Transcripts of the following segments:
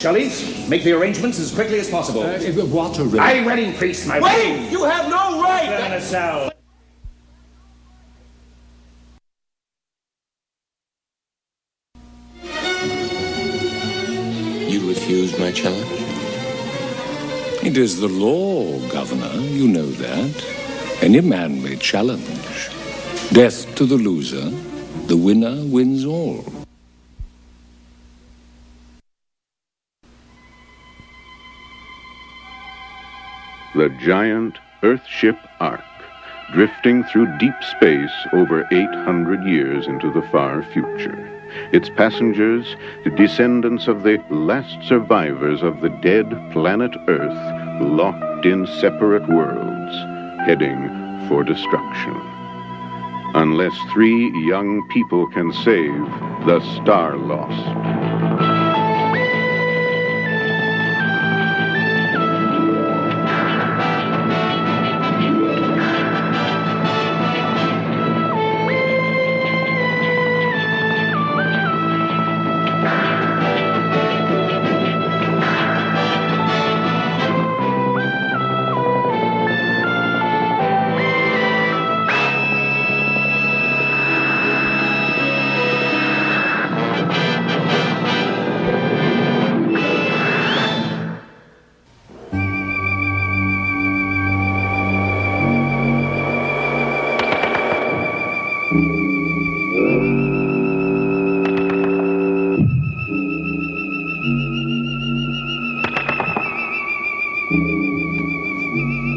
Shullies, make the arrangements as quickly as possible. What a I wedding priest, my Wait! You have no right! in a cell. You refused my challenge? It is the law, Governor. You know that. Any man may challenge. Death to the loser. The winner wins all. The giant Earthship Ark, drifting through deep space over 800 years into the far future. Its passengers, the descendants of the last survivors of the dead planet Earth, locked in separate worlds, heading for destruction. Unless 3 young people can save the Starlost.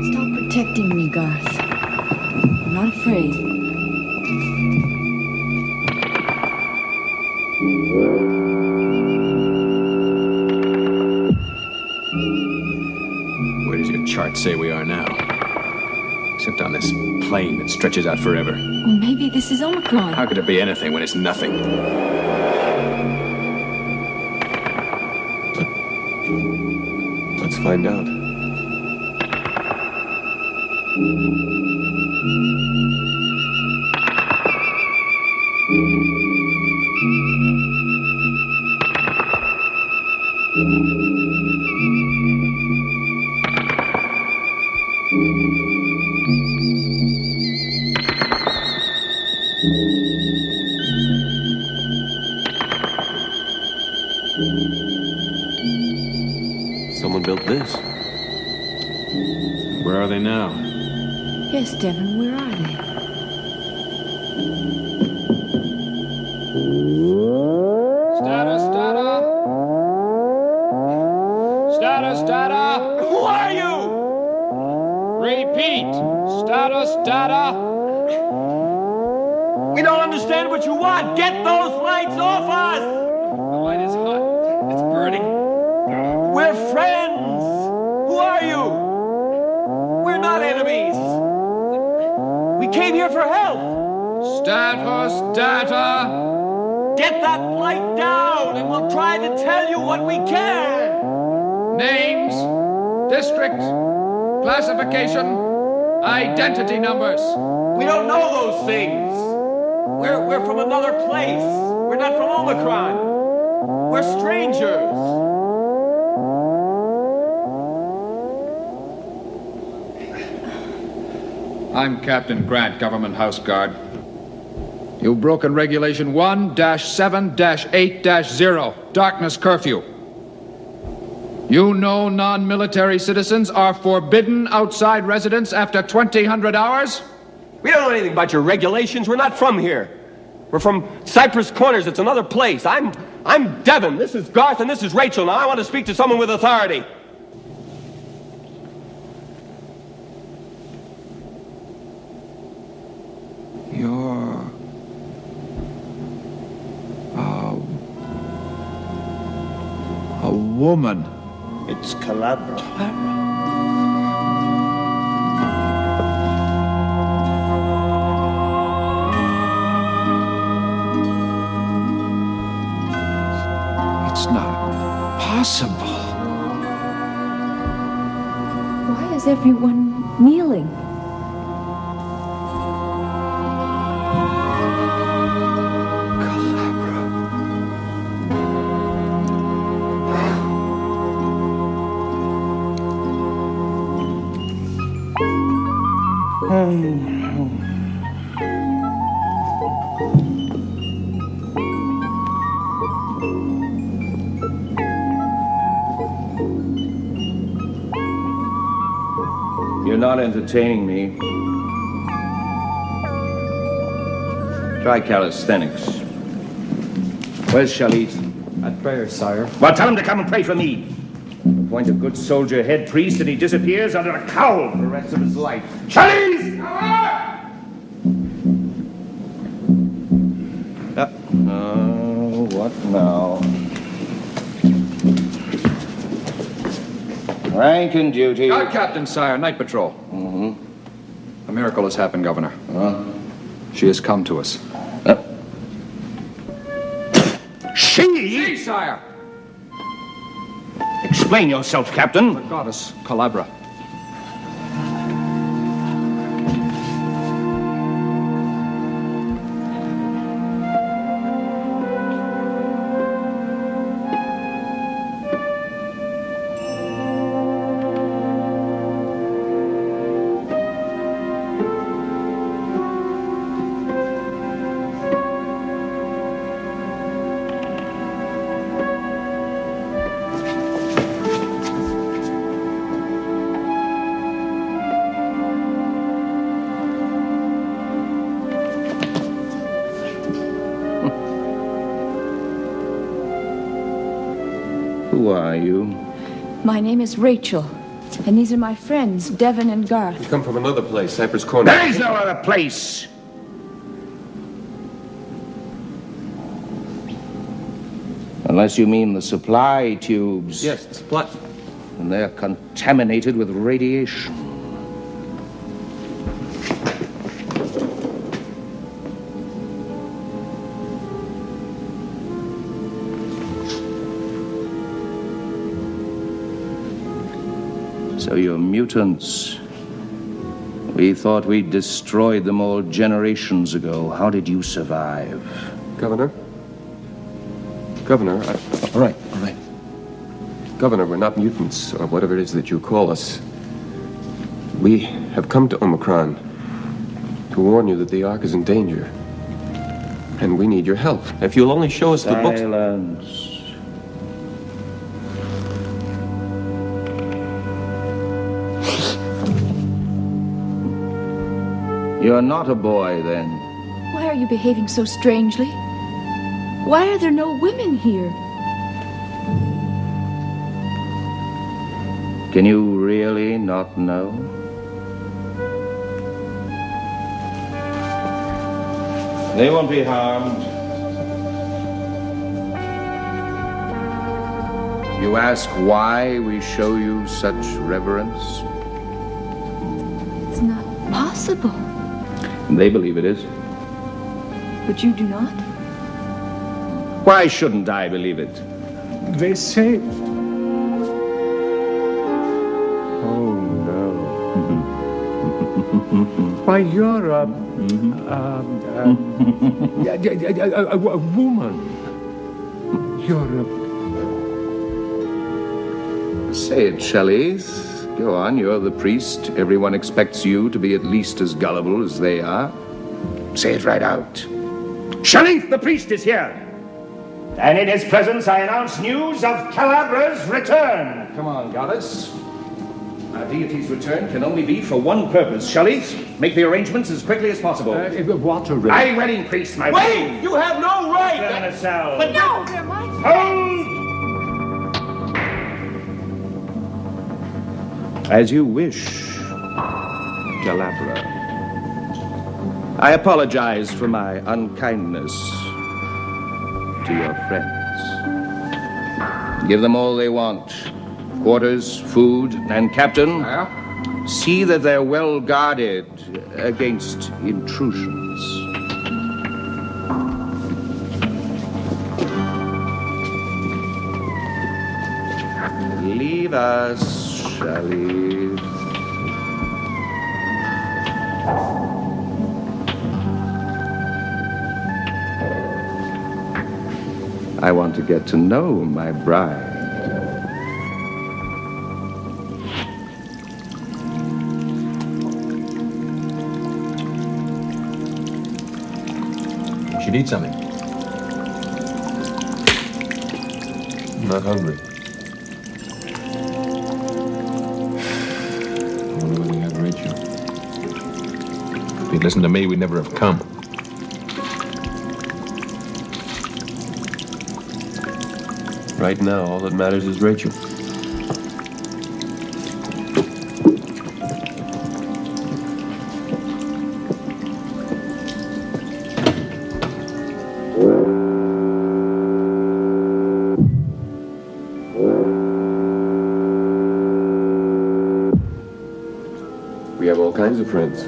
Stop protecting me, Garth. I'm not afraid. Where does your chart say we are now? Except on this plane that stretches out forever. Well, maybe this is Omicron. How could it be anything when it's nothing? Let's find out. Someone built this. Where are they now? Yes, Devon, where are they? Status, data. Status, data. Who are you? Repeat. Status, data. We don't understand what you want. Get those lights off us! The light is hot. It's burning. We're friends. Who are you? We're not enemies. We came here for help. Status, data. Get that light down and we'll try to tell you what we can. Names, district, classification, identity numbers. We don't know those things. We're from another place. We're not from Omicron. We're strangers. I'm Captain Grant, Government House Guard. You've broken Regulation 1-7-8-0, Darkness Curfew. You know non-military citizens are forbidden outside residence after 2000 hours? We don't know anything about your regulations. We're not from here. We're from Cypress Corners. It's another place. I'm Devon. This is Garth, and this is Rachel. Now I want to speak to someone with authority. You're... a woman. It's Calabra. It's not possible. Why is everyone kneeling? Calabra. You're not entertaining me. Try calisthenics. Where's Shalit? At prayer, sire. Well, tell him to come and pray for me. Appoint a good soldier head priest and he disappears under a cowl for the rest of his life. Shalit! What now? Rank and duty. Guard Captain, sire, night patrol. A miracle has happened, Governor. She has come to us. She? Sire! Explain yourself, Captain. The goddess Calabra. Who are you? My name is Rachel, and these are my friends, Devon and Garth. You come from another place, Cypress Corner. There is no other place. Unless you mean the supply tubes. Yes, the supply. And they're contaminated with radiation. So you're mutants. We thought we'd destroyed them all generations ago. How did you survive? Governor? All right. Governor, we're not mutants, or whatever it is that you call us. We have come to Omicron to warn you that the Ark is in danger. And we need your help. If you'll only show us the books... Silence. You're not a boy, then. Why are you behaving so strangely? Why are there no women here? Can you really not know? They won't be harmed. You ask why we show you such reverence? It's not possible. They believe it is. But you do not? Why shouldn't I believe it? They say... Oh, no. Why, you're a woman. You're a... Say it, Shelley. Go on, you're the priest. Everyone expects you to be at least as gullible as they are. Say it right out. Shelley, the priest is here. And in his presence I announce news of Calabra's return. Come on, goddess. Our deity's return can only be for one purpose. Shelley, make the arrangements as quickly as possible. What arrangement? My wedding priest, my Wait! You have no right! But No, they're my hold! As you wish, Calabra. I apologize for my unkindness to your friends. Give them all they want. Quarters, food, and Captain, see that they're well guarded against intrusions. Leave us, Shelley. I want to get to know my bride. should eat something. I'm not hungry. I wonder whether you have Rachel. If you'd listened to me, we'd never have come. Right now, all that matters is Rachel. We have all kinds of friends.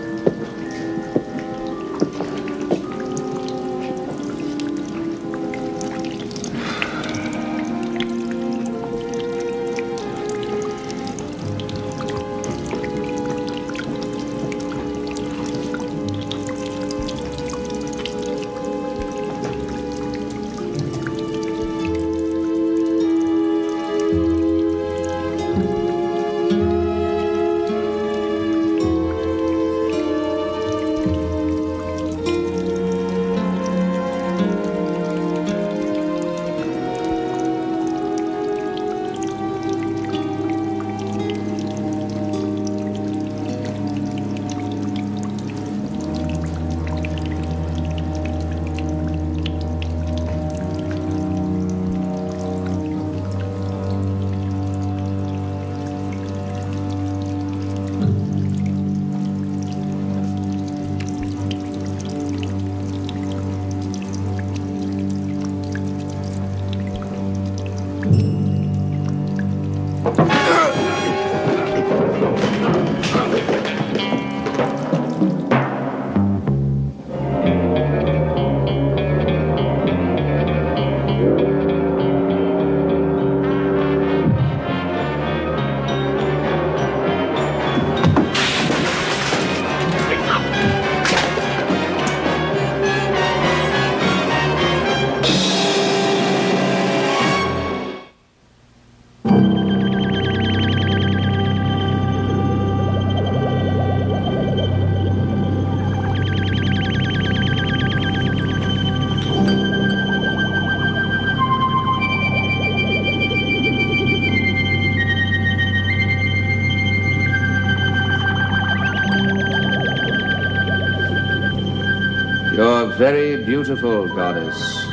You're very beautiful, goddess.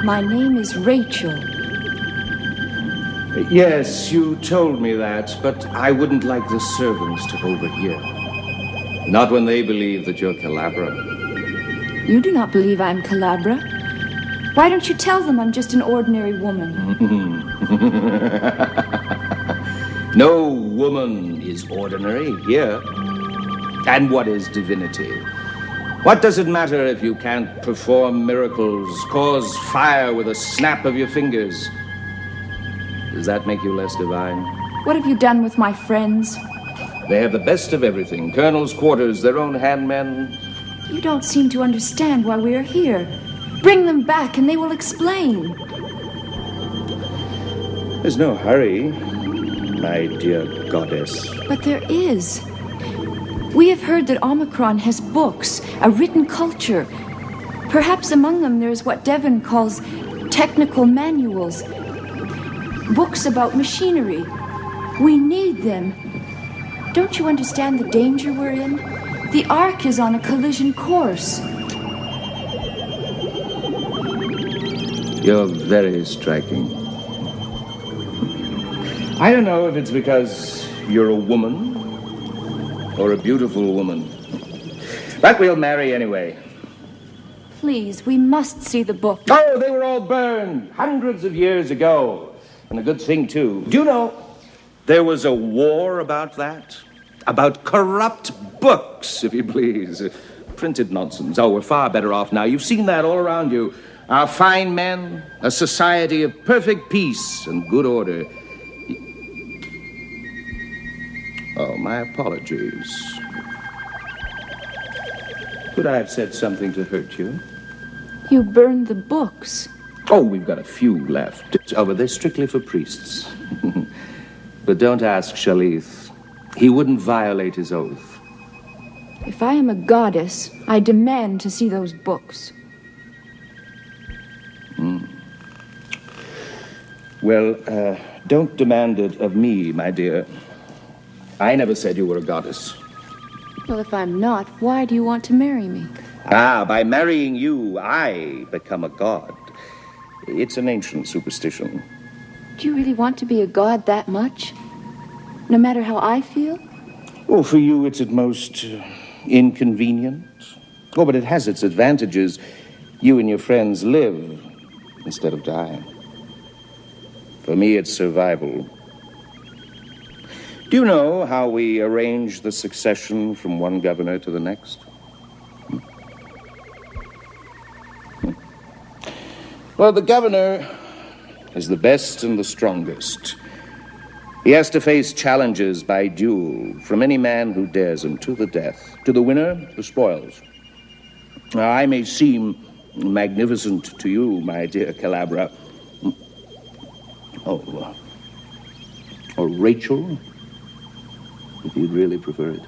My name is Rachel. Yes, you told me that, but I wouldn't like the servants to overhear. Not when they believe that you're Calabra. You do not believe I'm Calabra. Why don't you tell them I'm just an ordinary woman? No woman is ordinary here. And what is divinity? What does it matter if you can't perform miracles, cause fire with a snap of your fingers? Does that make you less divine? What have you done with my friends? They have the best of everything. Colonel's quarters, their own handmen. You don't seem to understand why we are here. Bring them back and they will explain. There's no hurry, my dear goddess. But there is. We have heard that Omicron has books, a written culture. Perhaps among them there's what Devon calls technical manuals. Books about machinery. We need them. Don't you understand the danger we're in? The Ark is on a collision course. You're very striking. I don't know if it's because you're a woman or a beautiful woman. But we'll marry anyway. Please, we must see the book. Oh, they were all burned hundreds of years ago. And a good thing, too. Do you know, there was a war about that? About corrupt books, if you please. Printed nonsense. Oh, we're far better off now. You've seen that all around you. Our fine men, a society of perfect peace and good order. Oh, my apologies. Could I have said something to hurt you? You burned the books. Oh, we've got a few left. Oh, but they're strictly for priests. But don't ask Shalith. He wouldn't violate his oath. If I am a goddess, I demand to see those books. Well, don't demand it of me, my dear. I never said you were a goddess. Well, if I'm not, why do you want to marry me? Ah, by marrying you, I become a god. It's an ancient superstition. Do you really want to be a god that much? No matter how I feel? Oh, for you, it's at most inconvenient. Oh, but it has its advantages. You and your friends live instead of die. For me, it's survival. Do you know how we arrange the succession from one governor to the next? Well, the governor is the best and the strongest. He has to face challenges by duel from any man who dares him to the death. To the winner, the spoils. Now, I may seem magnificent to you, my dear Calabra. Or Rachel, if you'd really prefer it.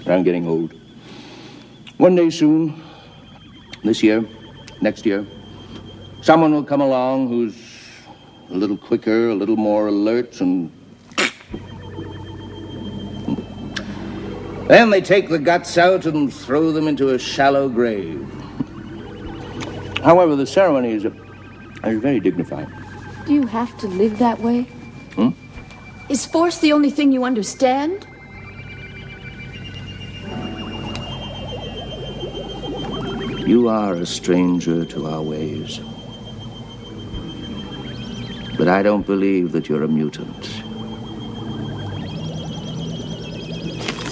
I'm getting old. One day soon, this year, next year, someone will come along who's a little quicker, a little more alert, and then they take the guts out and throw them into a shallow grave. However, the ceremony is very dignified. Do you have to live that way? Is force the only thing you understand? You are a stranger to our ways. But I don't believe that you're a mutant.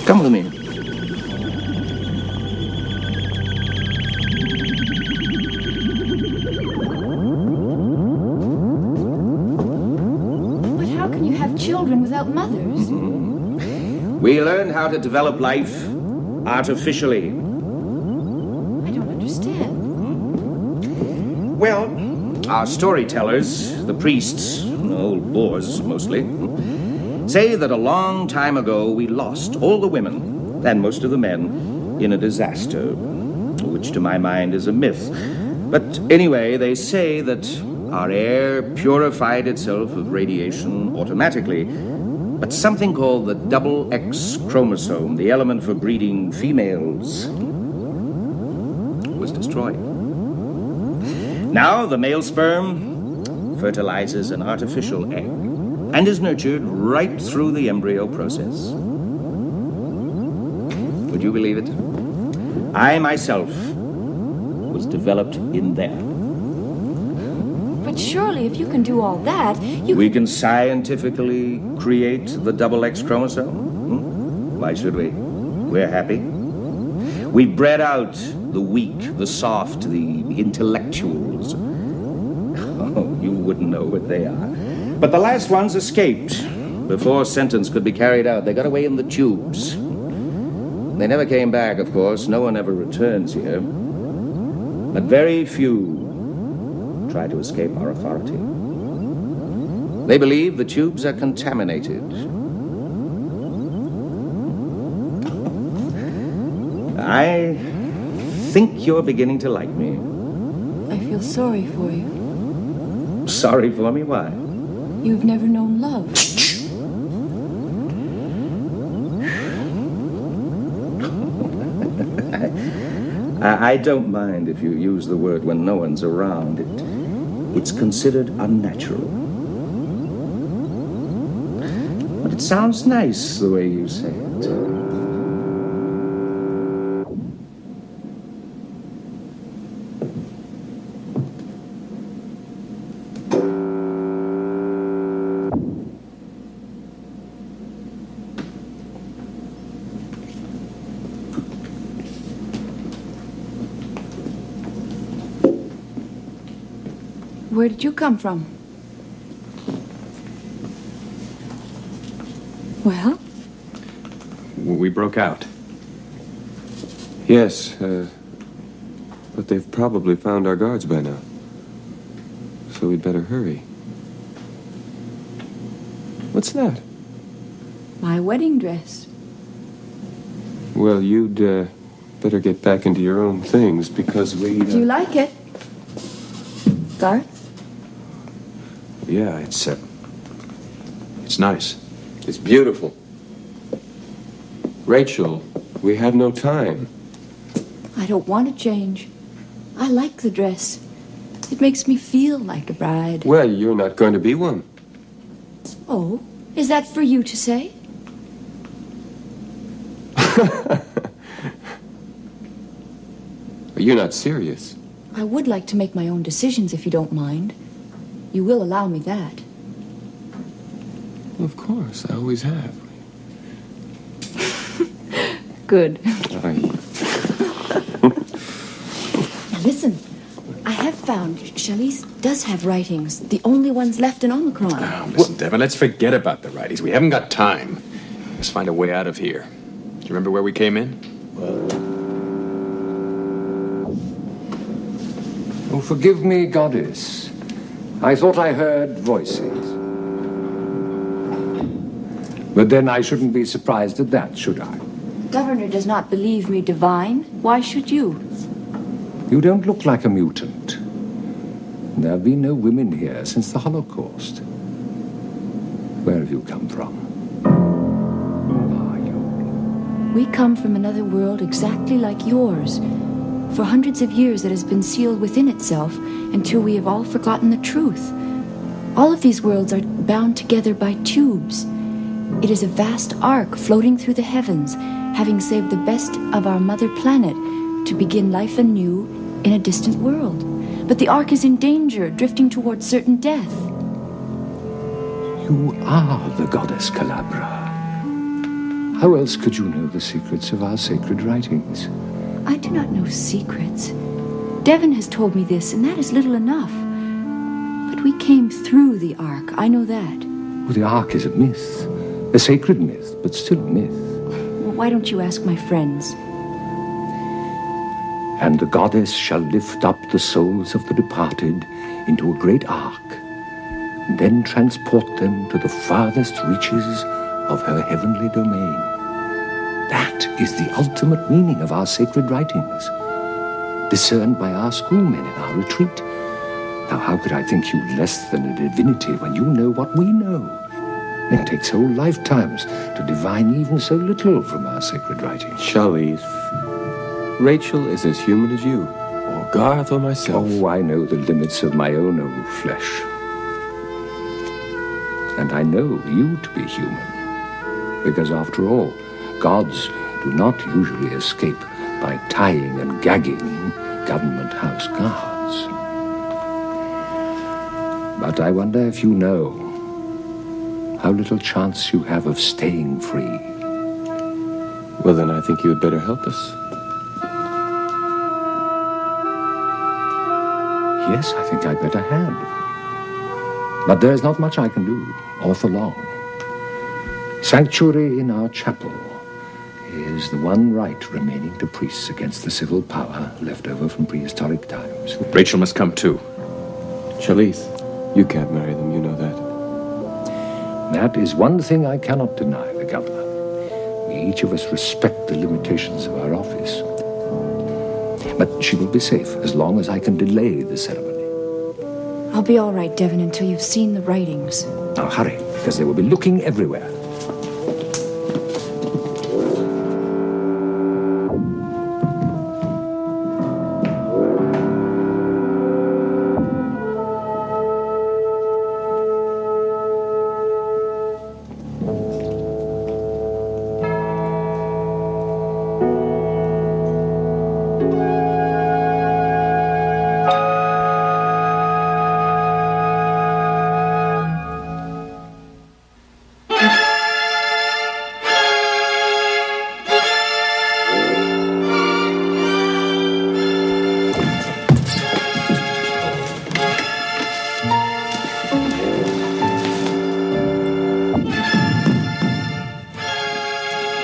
Come with me. But how can you have children without mothers? We learned how to develop life artificially. I don't understand. Well, our storytellers, the priests, old bores mostly, say that a long time ago we lost all the women and most of the men in a disaster, which to my mind is a myth. But anyway, they say that our air purified itself of radiation automatically, but something called the double X chromosome, the element for breeding females, was destroyed. Now the male sperm fertilizes an artificial egg and is nurtured right through the embryo process. Would you believe it? I myself was developed in there. But surely if you can do all that, We can scientifically create the double X chromosome. Why should we? We're happy. We bred out the weak, the soft, the intellectuals. Oh, you wouldn't know what they are. But the last ones escaped before sentence could be carried out. They got away in the tubes. They never came back, of course. No one ever returns here. But very few try to escape our authority. They believe the tubes are contaminated. I think you're beginning to like me. I feel sorry for you. Sorry for me? Why? You've never known love. I don't mind if you use the word when no one's around. It's considered unnatural. But it sounds nice the way you say it. Where did you come from? Well? We broke out. Yes, but they've probably found our guards by now. So we'd better hurry. What's that? My wedding dress. Well, you'd better get back into your own things because we... Do you like it? Garth? Yeah, it's nice. It's beautiful. Rachel, we have no time. I don't want to change. I like the dress. It makes me feel like a bride. Well, you're not going to be one. Oh, is that for you to say? You're not serious. I would like to make my own decisions if you don't mind. You will allow me that. Of course, I always have. Good. Listen, I have found Chalice does have writings, the only ones left in Omicron. Oh, listen, Devin, let's forget about the righties. We haven't got time. Let's find a way out of here. Do you remember where we came in? Oh, forgive me, goddess. I thought I heard voices. But then I shouldn't be surprised at that, should I? Governor does not believe me divine. Why should you? You don't look like a mutant. There have been no women here since the Holocaust. Where have you come from? Who are you? We come from another world exactly like yours. For hundreds of years it has been sealed within itself until we have all forgotten the truth. All of these worlds are bound together by tubes. It is a vast arc floating through the heavens, having saved the best of our mother planet to begin life anew in a distant world. But the ark is in danger, drifting towards certain death. You are the goddess Calabra. How else could you know the secrets of our sacred writings? I do not know secrets. Devon has told me this, and that is little enough. But we came through the ark, I know that. Well, the ark is a myth. A sacred myth, but still a myth. Well, why don't you ask my friends? And the goddess shall lift up the souls of the departed into a great ark, and then transport them to the farthest reaches of her heavenly domain. That is the ultimate meaning of our sacred writings, discerned by our schoolmen in our retreat. Now, how could I think you less than a divinity when you know what we know? It takes whole lifetimes to divine even so little from our sacred writings. Chalice, Rachel is as human as you, or Garth or myself. Oh, I know the limits of my own old flesh. And I know you to be human. Because after all, gods do not usually escape by tying and gagging government house guards. But I wonder if you know how little chance you have of staying free. Well, then I think you had better help us. Yes, I think I'd better hand. But there's not much I can do, or for long. Sanctuary in our chapel is the one right remaining to priests against the civil power left over from prehistoric times. Rachel must come too. Chalice, you can't marry them, you know that. That is one thing I cannot deny the governor. We each of us respect the limitations of our office. But she will be safe as long as I can delay the ceremony. I'll be all right, Devon, until you've seen the writings. Now hurry, because they will be looking everywhere.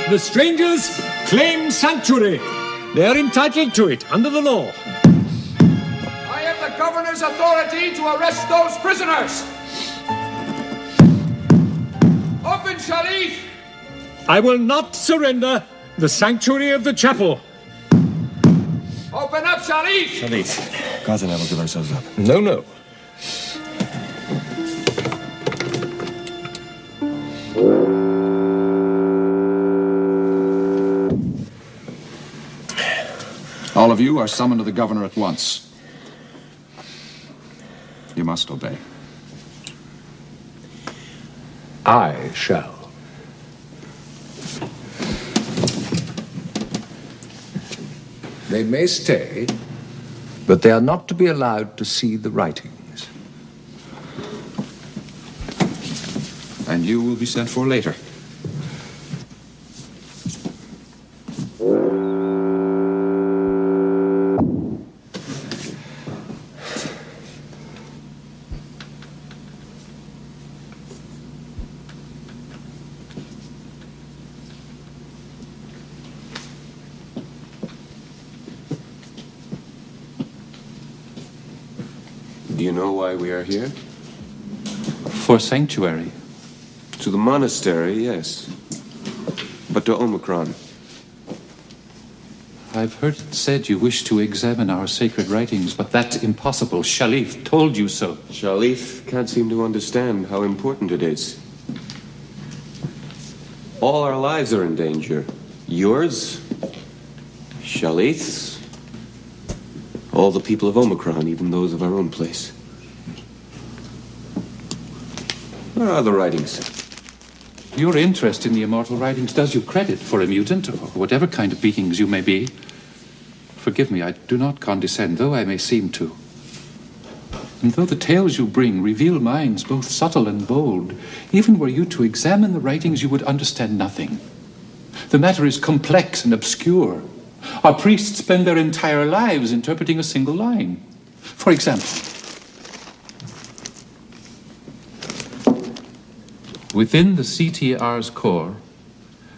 The strangers claim sanctuary. They are entitled to it under the law. I have the governor's authority to arrest those prisoners. Open, Sharif! I will not surrender the sanctuary of the chapel. Open up, Sharif! Chalice, Garth and I will give ourselves up. No, no. of you are summoned to the governor at once. You must obey. I shall. They may stay, but they are not to be allowed to see the writings. And you will be sent for later. Do you know why we are here? For sanctuary. To the monastery, yes. But to Omicron. I've heard it said you wish to examine our sacred writings, but that's impossible. Shalif told you so. Shalif can't seem to understand how important it is. All our lives are in danger. Yours, Shalif's, all the people of Omicron, even those of our own place. Where are the writings? Your interest in the immortal writings does you credit for a mutant, or whatever kind of beings you may be. Forgive me, I do not condescend, though I may seem to. And though the tales you bring reveal minds both subtle and bold, even were you to examine the writings, you would understand nothing. The matter is complex and obscure. Our priests spend their entire lives interpreting a single line. For example, within the CTR's core,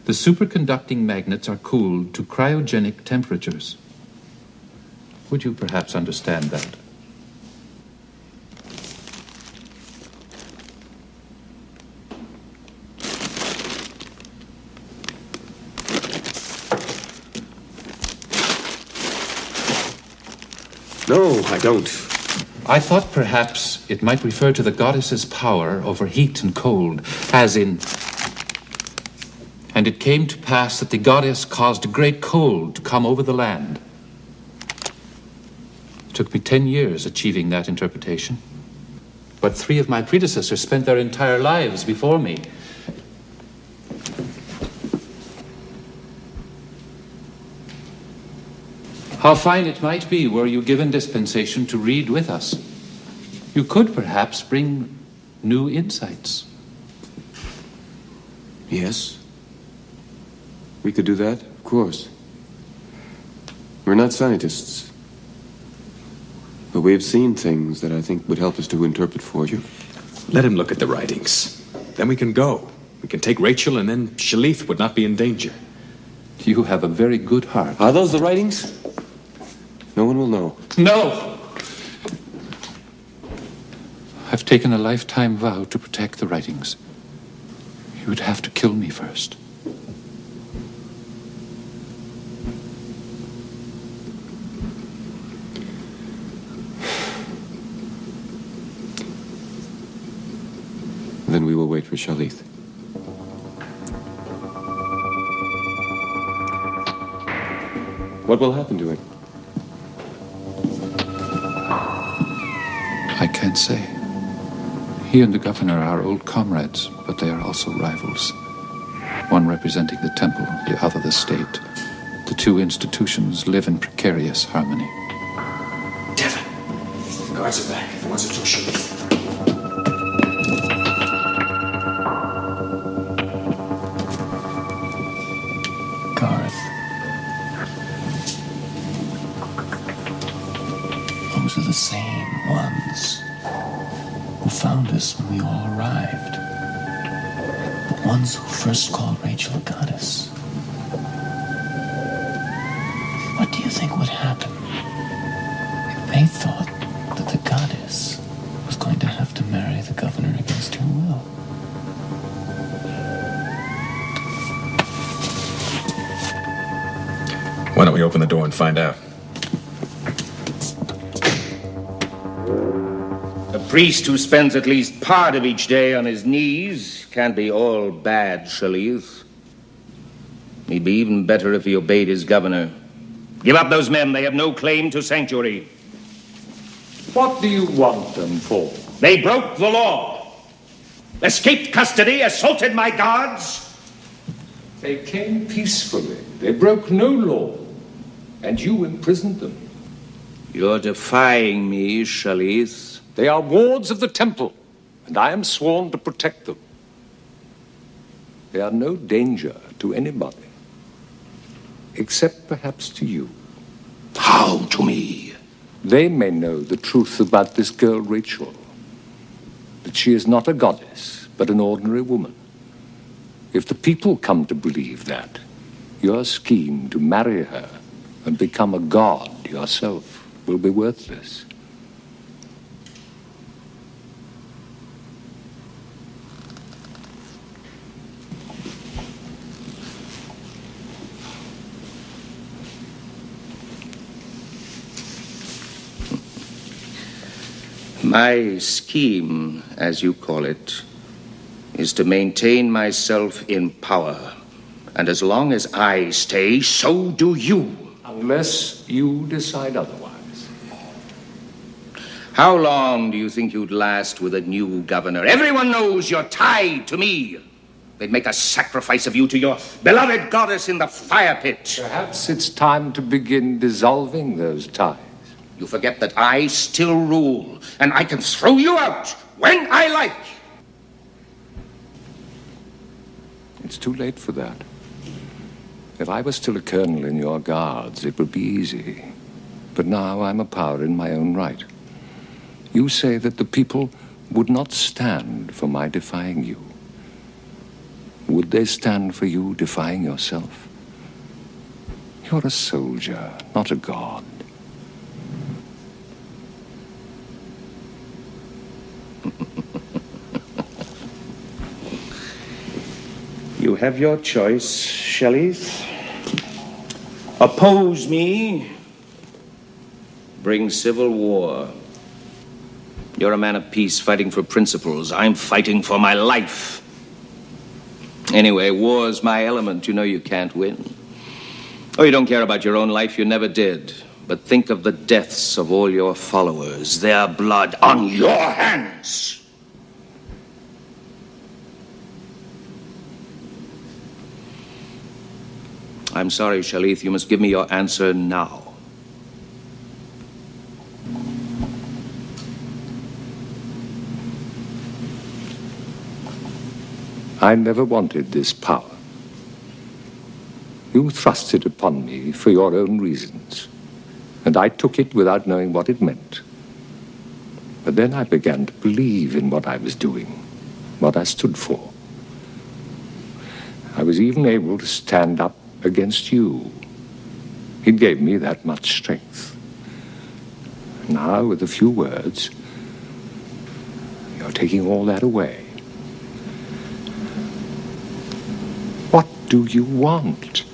the superconducting magnets are cooled to cryogenic temperatures. Would you perhaps understand that? No, I don't. I thought perhaps it might refer to the goddess's power over heat and cold, as in... And it came to pass that the goddess caused a great cold to come over the land. It took me 10 years achieving that interpretation. But 3 of my predecessors spent their entire lives before me. How fine it might be were you given dispensation to read with us. You could perhaps bring new insights. Yes. We could do that, of course. We're not scientists. But we have seen things that I think would help us to interpret for you. Let him look at the writings. Then we can go. We can take Rachel, and then Shalif would not be in danger. You have a very good heart. Are those the writings? No one will know. No! I've taken a lifetime vow to protect the writings. You would have to kill me first. Then we will wait for Shalith. What will happen to him? I can't say. He and the governor are old comrades, but they are also rivals. One representing the temple, the other the state. The 2 institutions live in precarious harmony. Devin! The guards are back. The ones who took Shalif. Those are the same ones who found us when we all arrived. The ones who first called Rachel a goddess. What do you think would happen if they thought that the goddess was going to have to marry the governor against her will? Why don't we open the door and find out? A priest who spends at least part of each day on his knees can't be all bad, Shalith. He'd be even better if he obeyed his governor. Give up those men. They have no claim to sanctuary. What do you want them for? They broke the law. Escaped custody, assaulted my guards. They came peacefully. They broke no law. And you imprisoned them. You're defying me, Shalith. They are wards of the temple, and I am sworn to protect them. They are no danger to anybody, except perhaps to you. How to me? They may know the truth about this girl, Rachel. That she is not a goddess, but an ordinary woman. If the people come to believe that, your scheme to marry her and become a god yourself will be worthless. My scheme, as you call it, is to maintain myself in power. And as long as I stay, so do you. Unless you decide otherwise. How long do you think you'd last with a new governor? Everyone knows you're tied to me. They'd make a sacrifice of you to your beloved goddess in the fire pit. Perhaps it's time to begin dissolving those ties. You forget that I still rule, and I can throw you out when I like. It's too late for that. If I were still a colonel in your guards, it would be easy. But now I'm a power in my own right. You say that the people would not stand for my defying you. Would they stand for you defying yourself? You're a soldier, not a god. You have your choice, Shalith. Oppose me, bring civil war. You're a man of peace fighting for principles. I'm fighting for my life. Anyway, war's my element. You know you can't win. Oh, you don't care about your own life. You never did. But think of the deaths of all your followers. Their blood on your hands. I'm sorry, Shalith. You must give me your answer now. I never wanted this power. You thrust it upon me for your own reasons, and I took it without knowing what it meant. But then I began to believe in what I was doing, what I stood for. I was even able to stand up against you. It gave me that much strength. Now, with a few words, you're taking all that away. What do you want?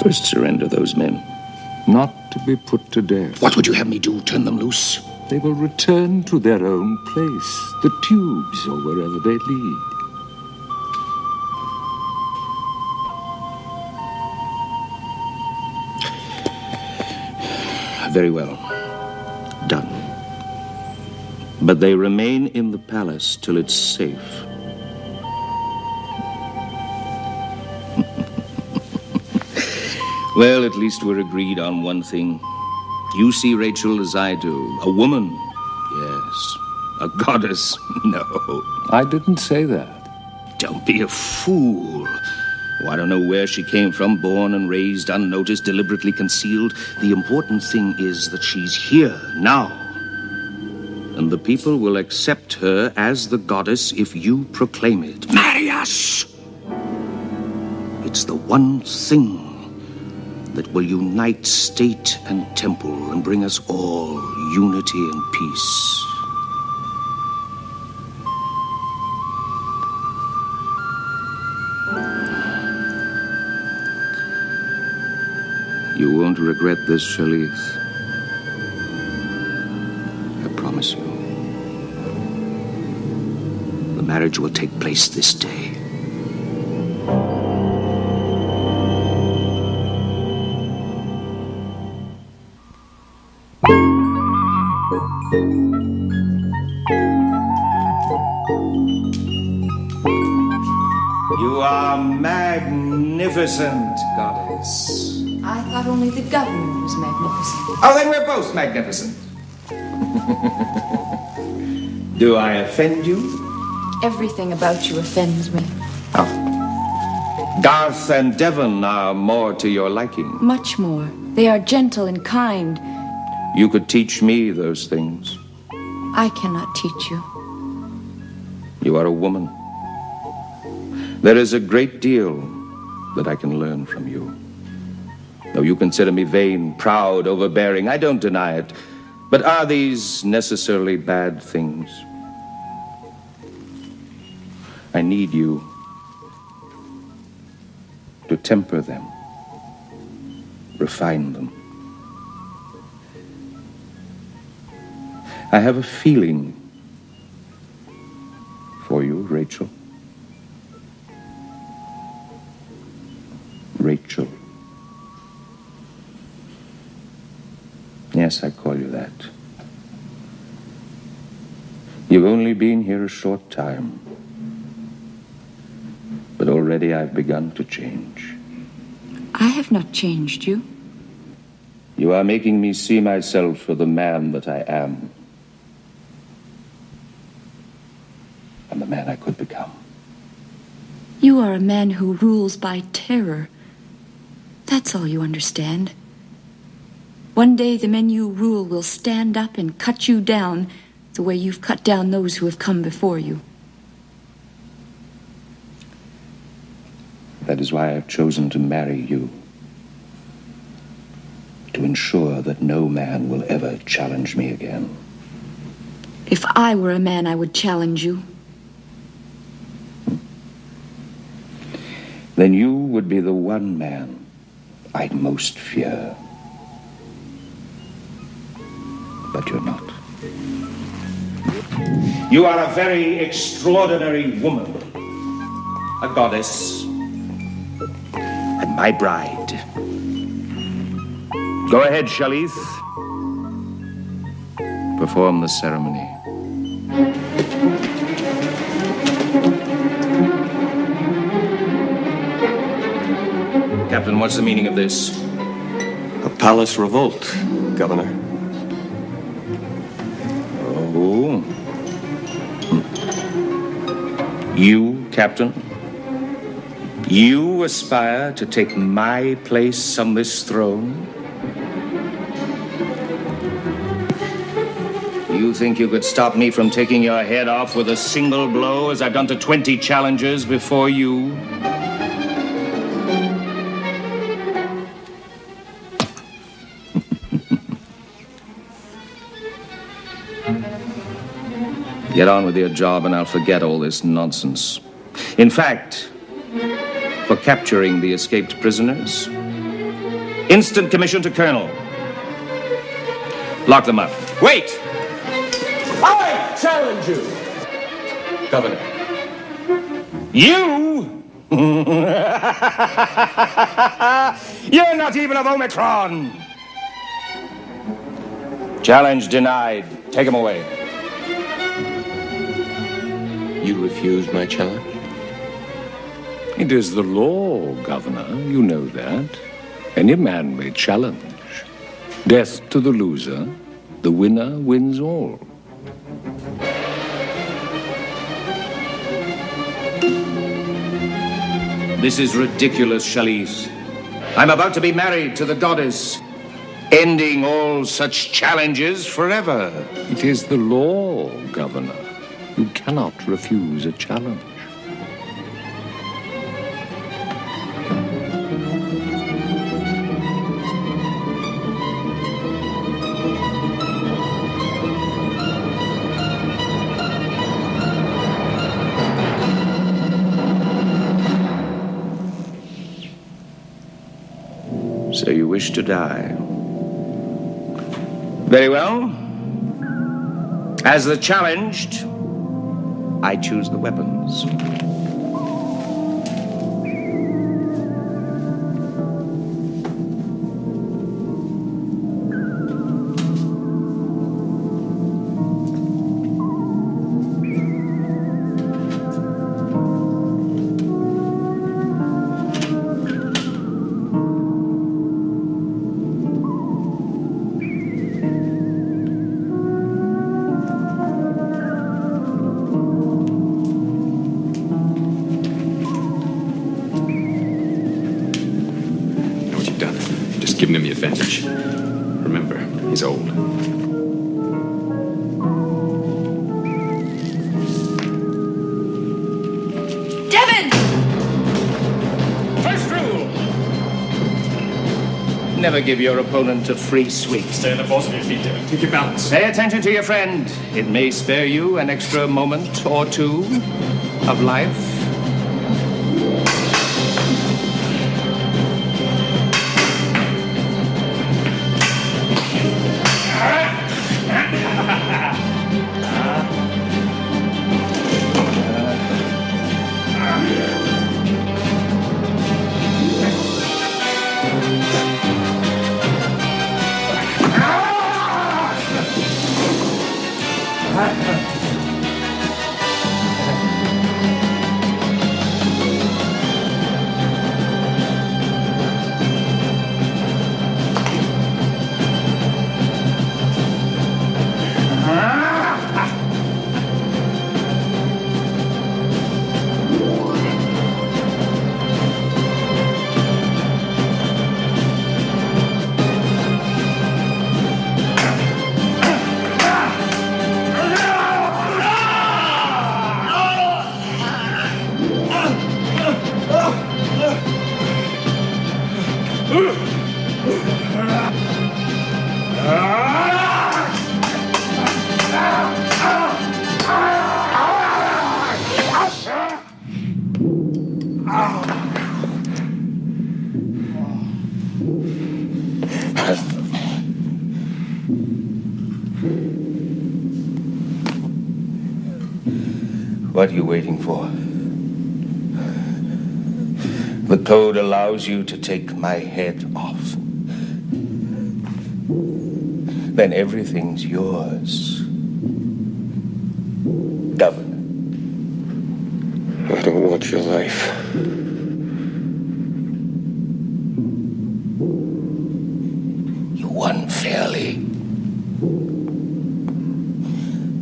First, surrender those men. Not to be put to death. What would you have me do? Turn them loose? They will return to their own place, the tubes or wherever they lead. Very well. Done. But they remain in the palace till it's safe. Well, at least we're agreed on one thing. You see Rachel as I do. A woman, yes. A goddess, no. I didn't say that. Don't be a fool. Oh, I don't know where she came from, born and raised, unnoticed, deliberately concealed. The important thing is that she's here, now. And the people will accept her as the goddess if you proclaim it. Marry us! It's the one thing that will unite state and temple and bring us all unity and peace. You won't regret this, Shalith. I promise you. The marriage will take place this day. You are magnificent, goddess. I thought only the governor was magnificent. Oh, then we're both magnificent. Do I offend you? Everything about you offends me. Garth and Devon are more to your liking. Much more. They are gentle and kind. You could teach me those things. I cannot teach you. You are a woman. There is a great deal that I can learn from you. Though you consider me vain, proud, overbearing, I don't deny it. But are these necessarily bad things? I need you to temper them, refine them. I have a feeling for you, Rachel. Rachel. Yes, I call you that. You've only been here a short time, but already I've begun to change. I have not changed you. You are making me see myself for the man that I am, and the man I could become. You are a man who rules by terror. That's all you understand. One day the men you rule will stand up and cut you down the way you've cut down those who have come before you. That is why I've chosen to marry you. To ensure that no man will ever challenge me again. If I were a man, I would challenge you. Then you would be the one man I'd most fear. But you're not. You are a very extraordinary woman. A goddess. And my bride. Go ahead, Shalith. Perform the ceremony. Captain, what's the meaning of this? A palace revolt, Governor. Oh. You, Captain? You aspire to take my place on this throne? You think you could stop me from taking your head off with a single blow, as I've done to 20 challengers before you? Get on with your job and I'll forget all this nonsense. In fact, for capturing the escaped prisoners, instant commission to Colonel. Lock them up. Wait! I challenge you! Governor. You? You're not even of Omicron! Challenge denied. Take him away. You refuse my challenge? It is the law, Governor. You know that. Any man may challenge. Death to the loser. The winner wins all. This is ridiculous, Shalith. I'm about to be married to the goddess, ending all such challenges forever. It is the law, Governor. You cannot refuse a challenge. So you wish to die. Very well. As the challenged, I choose the weapons. Giving him the advantage. Remember, he's old. Devon! First rule! Never give your opponent a free sweep. Stay on the balls of your feet, Devon. Keep your balance. Pay attention to your friend. It may spare you an extra moment or two of life. What are you waiting for? The code allows you to take my head off. Then everything's yours. Governor. I don't want your life. You won fairly.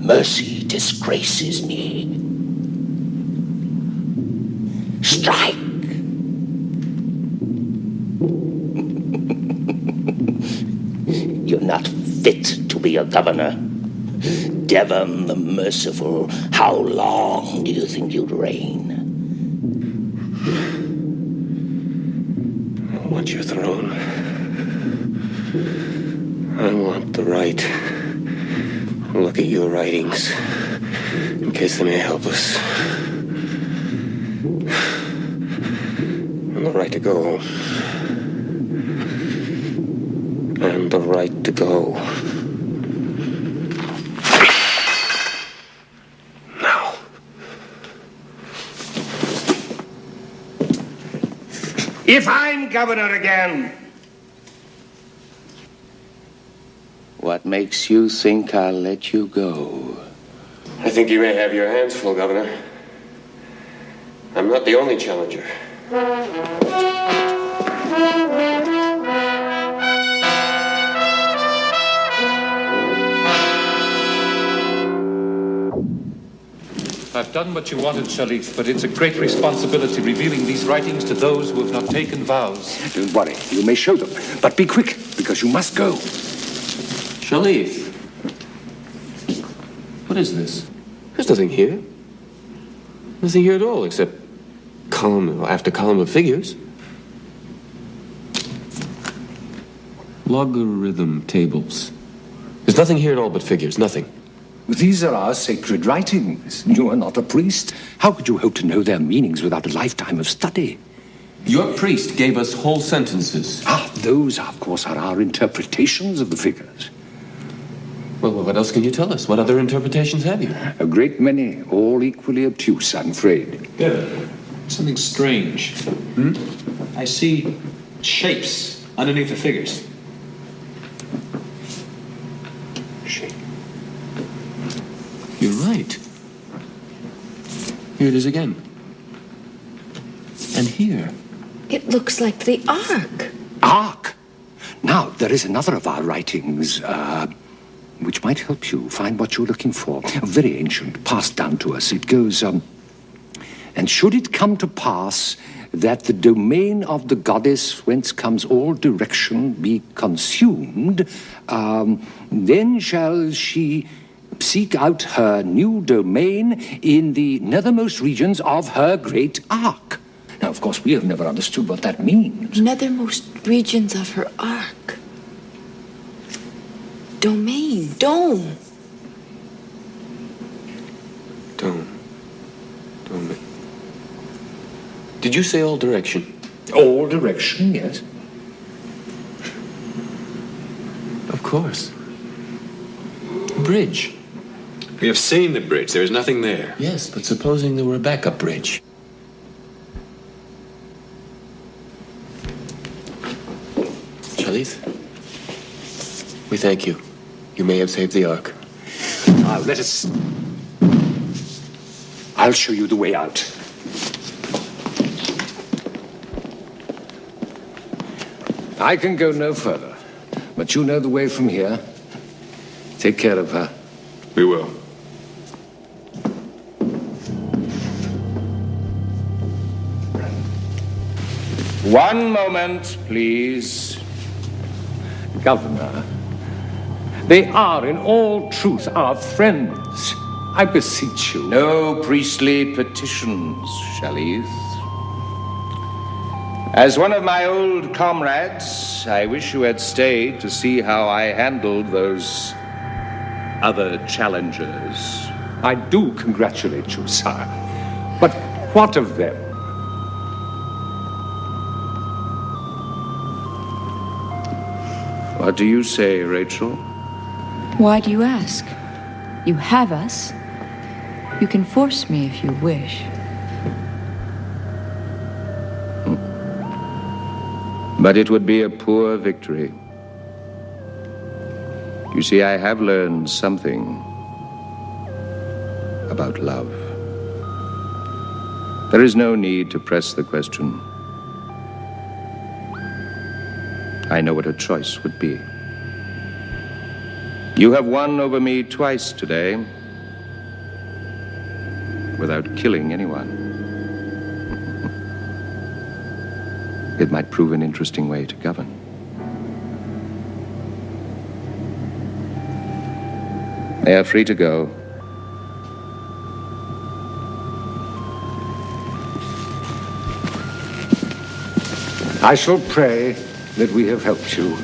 Mercy disgraces me. Strike! You're not fit to be a governor. Devon the Merciful, how long do you think you'd reign? I want your throne. I want the right. Look at your writings, in case they may help us. And the right to go home. And the right to go. Now. If I'm governor again, what makes you think I'll let you go? I think you may have your hands full, Governor. I'm not the only challenger. I've done what you wanted, Sharif, but it's a great responsibility revealing these writings to those who have not taken vows. Don't worry, you may show them, but be quick, because you must go. Sharif. What is this? There's nothing here. Nothing here at all, except column after column of figures. Logarithm tables. There's nothing here at all but figures, nothing. These are our sacred writings. You are not a priest. How could you hope to know their meanings without a lifetime of study? Your priest gave us whole sentences. Ah, those, of course, are our interpretations of the figures. Well, what else can you tell us? What other interpretations have you? A great many, all equally obtuse, I'm afraid. Yeah. Something strange. I see shapes underneath the figures. Shape. You're right. Here it is again. And here. It looks like the Ark. Ark! Now, there is another of our writings, which might help you find what you're looking for. Very ancient, passed down to us. It goes, and should it come to pass that the domain of the goddess whence comes all direction be consumed, then shall she seek out her new domain in the nethermost regions of her great ark. Now, of course, we have never understood what that means. Nethermost regions of her Ark. Domain. Dome. Dome. Did you say all direction? All direction, yes. Of course. Bridge. We have seen the bridge. There is nothing there. Yes, but supposing there were a backup bridge. Shalith, we thank you. You may have saved the Ark. Now, let us... I'll show you the way out. I can go no further, but you know the way from here. Take care of her. We will. One moment, please. Governor, they are in all truth our friends. I beseech you. No priestly petitions, Shalith. As one of my old comrades, I wish you had stayed to see how I handled those other challengers. I do congratulate you, sire. But what of them? What do you say, Rachel? Why do you ask? You have us. You can force me if you wish. But it would be a poor victory. You see, I have learned something about love. There is no need to press the question. I know what a choice would be. You have won over me twice today, without killing anyone. It might prove an interesting way to govern. They are free to go. I shall pray that we have helped you.